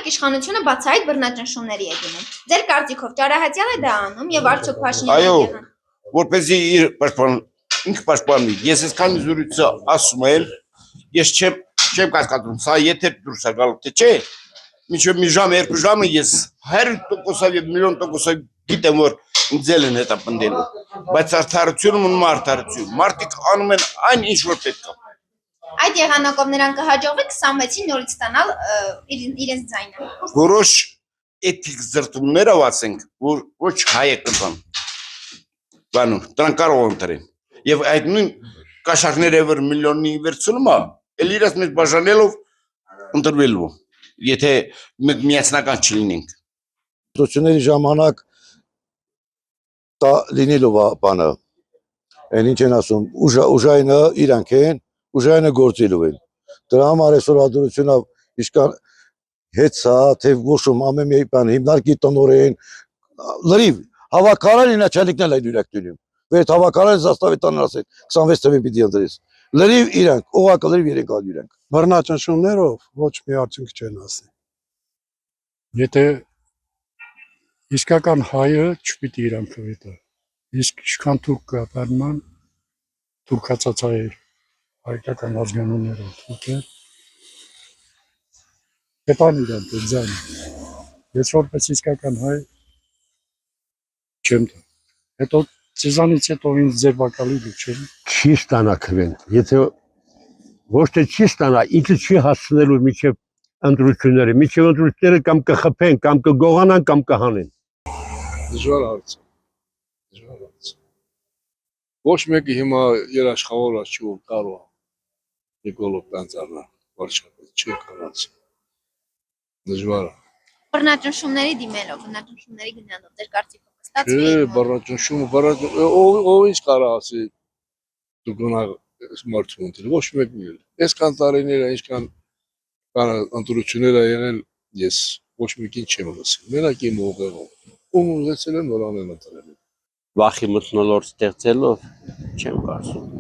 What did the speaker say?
իշխանությունը բացահայտ բռնաճնշումների է դիմում։ Ձեր կարծիքով ճարահատյալ է դա անում եւ արդյոք Փաշինյանը Այո, որպեսզի իր ինքը պաշտպանի։ Ես այսքան զրույցը ասում եմ, ես չեմ կասկածում, սա եթե դուրս է գալու, թե չէ, մինչև մի ժամ, երկու ժամը ես 100%-ով եւ միլիոն տոկոսով գիտեմ, որ ինձ են հետապնդելու, բայց արդարությունը մնում է արդարություն, մարդիկ անում են այն ինչ որ պետք է։ Այդ եղանակով նրան կհաջողվի 26-ին նորից ստանալ իրենց ձայնը։ Որոշ էթիկ զրտումներ ասենք, որ ոչ հայ կտան, բանում, դրանք կարող են տրեն, եւ այդ նույն կաշառները որ միլիոնի վերցնում է, էլ իրաց մեջ բաժանելով ընտրվելու, եթե մենք միասնական չլինենք։ Դրությունների ժամանակ դա լինելով բանը, այն ինչ են ասում, ուժայինը իրանք են, ուժայինը գործելու են։ Դրա համար այսօր հադրությունը իշքան հեծա, թե ոշում ամեն մի բան հիմնարկի տնօրեն, լրիվ հավաքարան ինակալիկն էլ իրակ դնում։ Վեր հավաքարան զաստավի տանն ասել 26 թվին պիտի ընտրես։ Լրիվ իրանք, օղակը լրիվ իրենք ալ իրանք։ Բռնաճնշումներով ոչ մի արդյունք չեն ասի։ Եթե իսկական հայը չպիտի իրան քվետա։ Իսկ ինչքան թուրք կա բանման թուրքացած հայեր հայկական ազգանուններով թուրքեր պետան իրան ձայն։ Ես որպես իսկական հայ չեմ տա։ Հետո ծեզանից հետո ինձ ձեր բակալի դու չեմ։ Չի ստանա քվեն։ Եթե ոչ թե չի ստանա, ինքը չի հասցնելու միջև ընտրությունները, միջև ընտրությունները կամ կխփեն, կամ կգողանան, կամ կհանեն։ Դժվար հարց է։ Ոչ մեկը հիմա երաշխավորած չի որ կարող է Նիկոլով տանցառնա, վարչապետ չի կարած։ Դժվար է։ Բռնաճնշումների դիմելով, բռնաճնշումների գնալով ձեր կարծիքով կստացվի։ Չէ, բռնաճնշումը, ով ինչ կարող ասի դու գնա մարդու ընտրել, ոչ մեկն էլ։ Այսքան տարիներ ինչքան բան ընտրություններ եղել, ես ոչ մեկին չեմ լսել։ Մենակ իմ ուղեղով։ Ում ուզեցել են որ անեն ընտրել։ Վախի մթնոլորտ ստեղծելով չեմ կարծում։